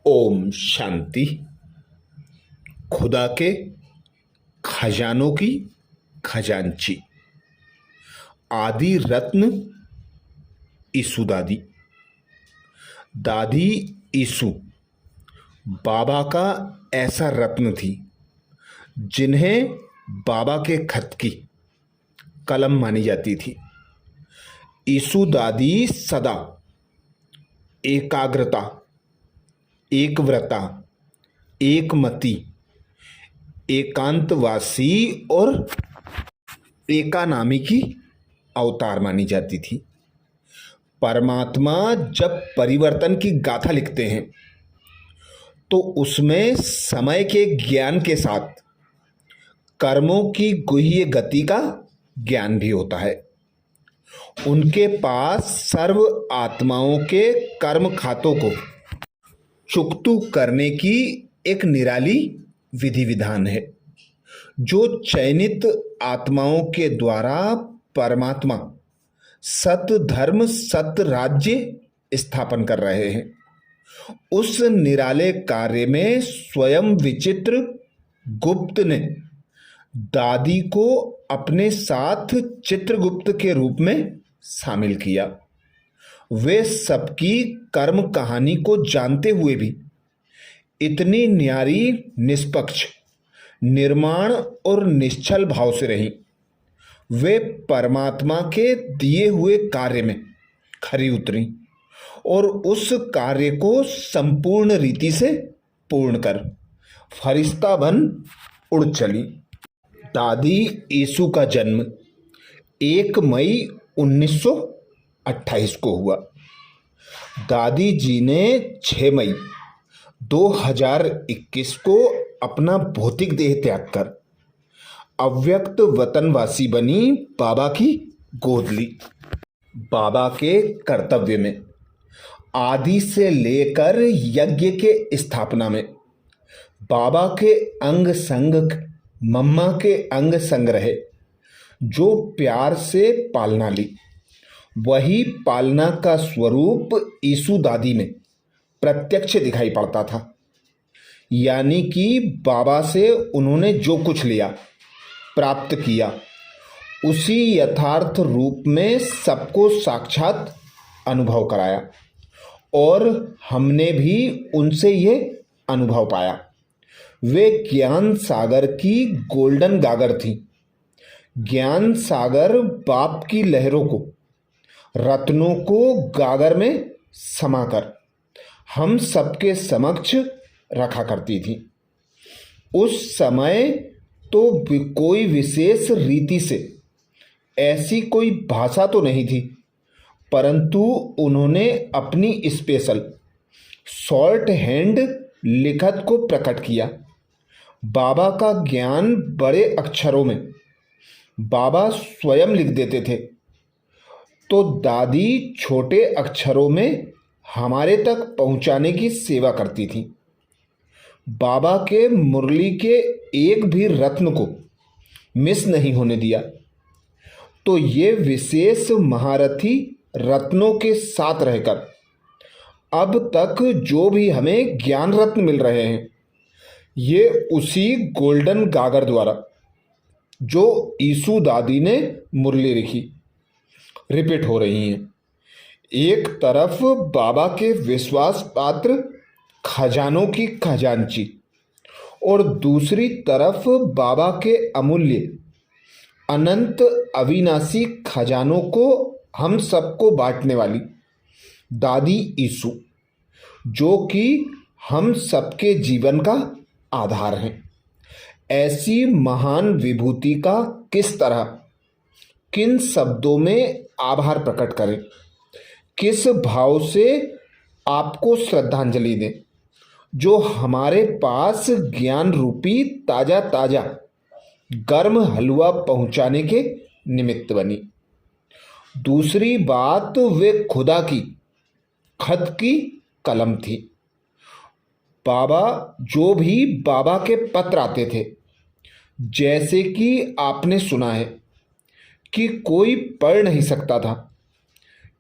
ओम शांति। खुदा के खजानों की खजांची आदि रत्न ईसु दादी। दादी ईसु बाबा का ऐसा रत्न थी जिन्हें बाबा के खत की कलम मानी जाती थी। ईसु दादी सदा एकाग्रता, एकव्रता, एकमति, एकांतवासी और एकानामी की अवतार मानी जाती थी। परमात्मा जब परिवर्तन की गाथा लिखते हैं तो उसमें समय के ज्ञान के साथ कर्मों की गुह्य गति का ज्ञान भी होता है। उनके पास सर्व आत्माओं के कर्म खातों को चुकतू करने की एक निराली विधि विधान है, जो चयनित आत्माओं के द्वारा परमात्मा सत धर्म सत राज्य स्थापन कर रहे हैं। उस निराले कार्य में स्वयं विचित्र गुप्त ने दादी को अपने साथ चित्रगुप्त के रूप में शामिल किया। वे सबकी कर्म कहानी को जानते हुए भी इतनी न्यारी, निष्पक्ष, निर्माण और निश्चल भाव से रहीं। वे परमात्मा के दिए हुए कार्य में खरी उतरी और उस कार्य को संपूर्ण रीति से पूर्ण कर फरिश्ता बन उड़ चली। दादी ईसु का जन्म 1 मई 1928 को हुआ। दादी जी ने 6 मई 2021 को अपना भौतिक देह त्याग कर अव्यक्त वतनवासी बनी बाबा की गोद ली। बाबा के कर्तव्य में आदि से लेकर यज्ञ के स्थापना में बाबा के अंग संग, मम्मा के अंग संग रहे। जो प्यार से पालना ली, वही पालना का स्वरूप ईसु दादी में प्रत्यक्ष दिखाई पड़ता था। यानी कि बाबा से उन्होंने जो कुछ लिया, प्राप्त किया, उसी यथार्थ रूप में सबको साक्षात अनुभव कराया और हमने भी उनसे ये अनुभव पाया। वे ज्ञान सागर की गोल्डन गागर थी। ज्ञान सागर बाप की लहरों को, रत्नों को गागर में समाकर हम सबके समक्ष रखा करती थी। उस समय तो कोई विशेष रीति से ऐसी कोई भाषा तो नहीं थी, परंतु उन्होंने अपनी स्पेशल शॉर्ट हैंड लिखत को प्रकट किया। बाबा का ज्ञान बड़े अक्षरों में बाबा स्वयं लिख देते थे, तो दादी छोटे अक्षरों में हमारे तक पहुंचाने की सेवा करती थी। बाबा के मुरली के एक भी रत्न को मिस नहीं होने दिया। तो ये विशेष महारथी रत्नों के साथ रहकर अब तक जो भी हमें ज्ञान रत्न मिल रहे हैं, ये उसी गोल्डन गागर द्वारा जो ईसु दादी ने मुरली लिखी रिपीट हो रही हैं। एक तरफ बाबा के विश्वास पात्र खजानों की खजांची और दूसरी तरफ बाबा के अमूल्य अनंत अविनाशी खजानों को हम सबको बांटने वाली दादी ईसु, जो कि हम सबके जीवन का आधार हैं। ऐसी महान विभूति का किस तरह, किन शब्दों में आभार प्रकट करें, किस भाव से आपको श्रद्धांजलि दें, जो हमारे पास ज्ञान रूपी ताजा ताजा गर्म हलवा पहुंचाने के निमित्त बनी। दूसरी बात, वे खुदा की खत की कलम थी। बाबा जो भी बाबा के पत्र आते थे, जैसे कि आपने सुना है कि कोई पढ़ नहीं सकता था,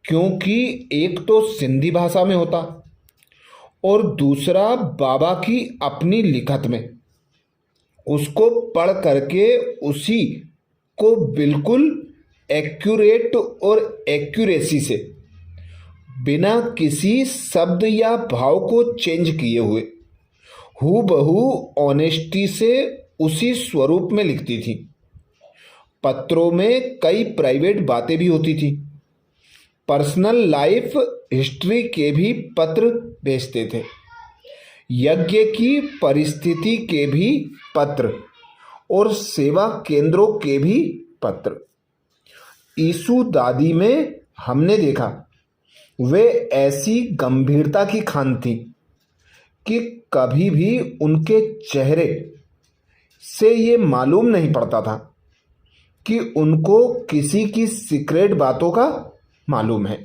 क्योंकि एक तो सिंधी भाषा में होता और दूसरा बाबा की अपनी लिखत में। उसको पढ़ करके उसी को बिल्कुल एक्यूरेट और एक्यूरेसी से, बिना किसी शब्द या भाव को चेंज किए हुए, हूबहू ऑनेस्टी से उसी स्वरूप में लिखती थी। पत्रों में कई प्राइवेट बातें भी होती थी, पर्सनल लाइफ हिस्ट्री के भी पत्र भेजते थे, यज्ञ की परिस्थिति के भी पत्र और सेवा केंद्रों के भी पत्र। ईसु दादी में हमने देखा वे ऐसी गंभीरता की खान थी कि कभी भी उनके चेहरे से ये मालूम नहीं पड़ता था कि उनको किसी की सीक्रेट बातों का मालूम है।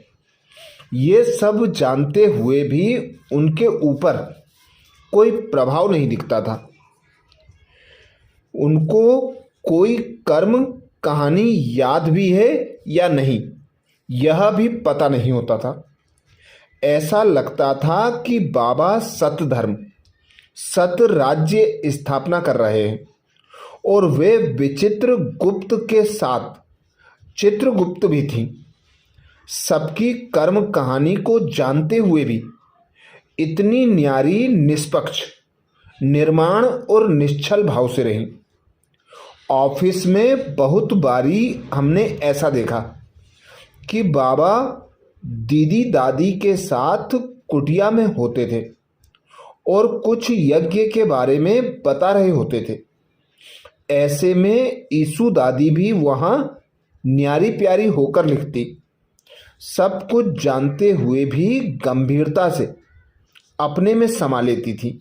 ये सब जानते हुए भी उनके ऊपर कोई प्रभाव नहीं दिखता था। उनको कोई कर्म कहानी याद भी है या नहीं, यह भी पता नहीं होता था। ऐसा लगता था कि बाबा सत धर्म, सत राज्य स्थापना कर रहे हैं और वे विचित्र गुप्त के साथ चित्रगुप्त भी थी। सबकी कर्म कहानी को जानते हुए भी इतनी न्यारी, निष्पक्ष, निर्माण और निश्चल भाव से रही। ऑफिस में बहुत बारी हमने ऐसा देखा कि बाबा दीदी दादी के साथ कुटिया में होते थे और कुछ यज्ञ के बारे में बता रहे होते थे। ऐसे में ईसु दादी भी वहाँ न्यारी प्यारी होकर लिखती, सब कुछ जानते हुए भी गंभीरता से अपने में समा लेती थी।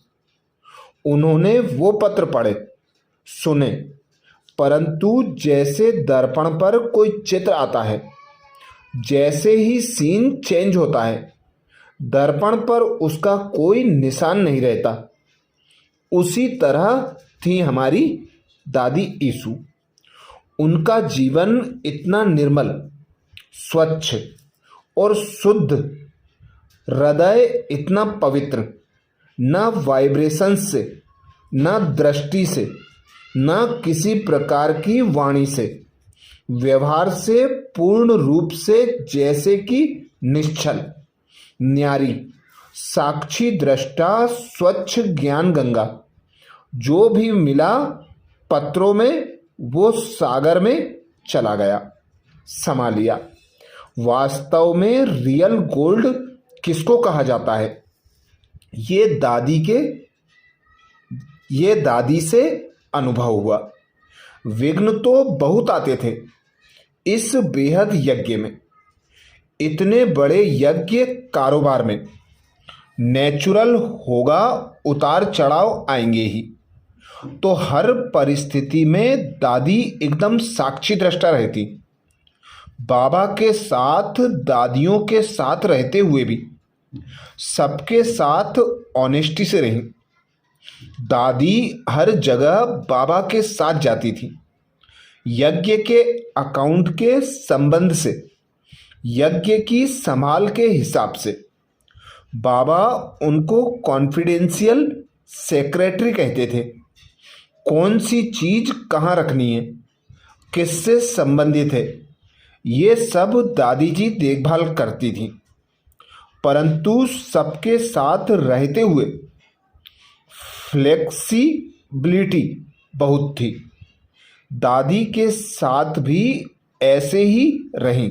उन्होंने वो पत्र पढ़े, सुने, परंतु जैसे दर्पण पर कोई चित्र आता है, जैसे ही सीन चेंज होता है, दर्पण पर उसका कोई निशान नहीं रहता। उसी तरह थी हमारी दादी ईसु। उनका जीवन इतना निर्मल, स्वच्छ और शुद्ध, हृदय इतना पवित्र, न वाइब्रेशंस से, न दृष्टि से, न किसी प्रकार की वाणी से, व्यवहार से पूर्ण रूप से जैसे कि निश्चल, न्यारी, साक्षी दृष्टा, स्वच्छ ज्ञान गंगा। जो भी मिला पत्रों में वो सागर में चला गया, समा लिया। वास्तव में रियल गोल्ड किसको कहा जाता है, ये दादी से अनुभव हुआ। विघ्न तो बहुत आते थे इस बेहद यज्ञ में। इतने बड़े यज्ञ कारोबार में नेचुरल होगा, उतार चढ़ाव आएंगे ही। तो हर परिस्थिति में दादी एकदम साक्षी दृष्टा रहती। बाबा के साथ, दादियों के साथ रहते हुए भी सबके साथ ऑनेस्टी से रही। दादी हर जगह बाबा के साथ जाती थी, यज्ञ के अकाउंट के संबंध से, यज्ञ की संभाल के हिसाब से। बाबा उनको कॉन्फिडेंशियल सेक्रेटरी कहते थे। कौन सी चीज कहाँ रखनी है, किससे संबंधित है, ये सब दादी जी देखभाल करती थी। परंतु सबके साथ रहते हुए फ्लेक्सिबिलिटी बहुत थी। दादी के साथ भी ऐसे ही रहीं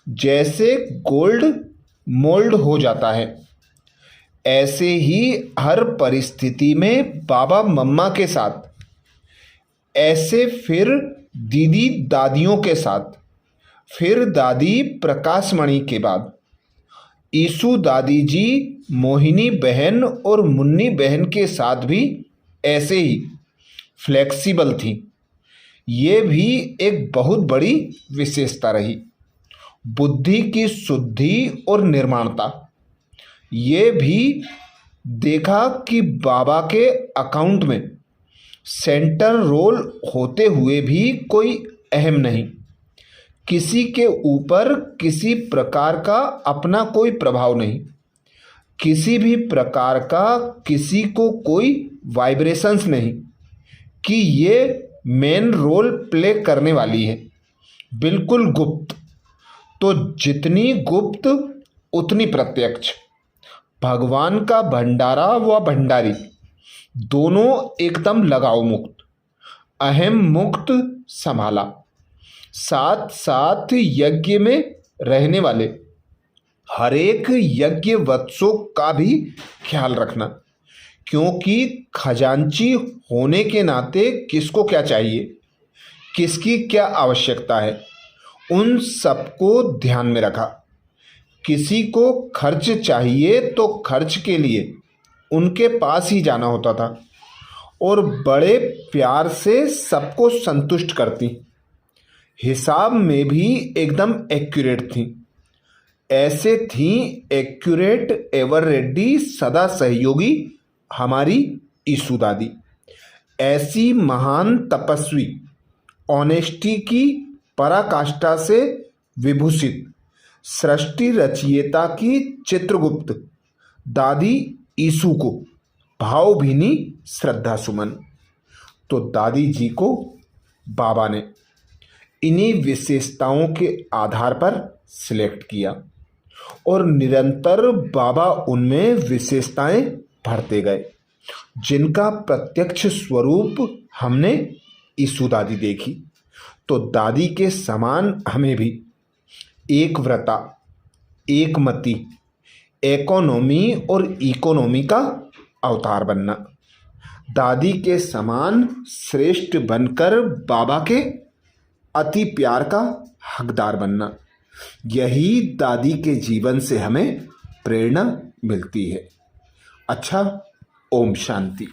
जैसे गोल्ड मोल्ड हो जाता है। ऐसे ही हर परिस्थिति में बाबा मम्मा के साथ, ऐसे फिर दीदी दादियों के साथ, फिर दादी प्रकाशमणि के बाद ईसु दादी जी मोहिनी बहन और मुन्नी बहन के साथ भी ऐसे ही फ्लेक्सिबल थी। ये भी एक बहुत बड़ी विशेषता रही। बुद्धि की शुद्धि और निर्माणता। ये भी देखा कि बाबा के अकाउंट में सेंटर रोल होते हुए भी कोई अहम नहीं, किसी के ऊपर किसी प्रकार का अपना कोई प्रभाव नहीं, किसी भी प्रकार का किसी को कोई वाइब्रेशंस नहीं कि ये मेन रोल प्ले करने वाली है, बिल्कुल गुप्त। तो जितनी गुप्त उतनी प्रत्यक्ष। भगवान का भंडारा व भंडारी दोनों एकदम लगाव मुक्त, अहम मुक्त संभाला। साथ साथ यज्ञ में रहने वाले हर एक यज्ञ वत्सों का भी ख्याल रखना, क्योंकि खजांची होने के नाते किसको क्या चाहिए, किसकी क्या आवश्यकता है, उन सबको ध्यान में रखा। किसी को खर्च चाहिए तो खर्च के लिए उनके पास ही जाना होता था और बड़े प्यार से सबको संतुष्ट करती। हिसाब में भी एकदम एक्यूरेट थी। ऐसे थी एक्यूरेट, एवर रेडी, सदा सहयोगी हमारी ईसु दादी। ऐसी महान तपस्वी, ऑनेस्टी की पराकाष्ठा से विभूषित, सृष्टि रचयिता की चित्रगुप्त दादी ईसु को भावभीनी श्रद्धा सुमन। तो दादी जी को बाबा ने इन्हीं विशेषताओं के आधार पर सिलेक्ट किया और निरंतर बाबा उनमें विशेषताएं भरते गए, जिनका प्रत्यक्ष स्वरूप हमने ईसु दादी देखी। तो दादी के समान हमें भी एक व्रता, एक मति, इकोनॉमी और इकोनॉमी का अवतार बनना, दादी के समान श्रेष्ठ बनकर बाबा के अति प्यार का हकदार बनना, यही दादी के जीवन से हमें प्रेरणा मिलती है। अच्छा, ओम शांति।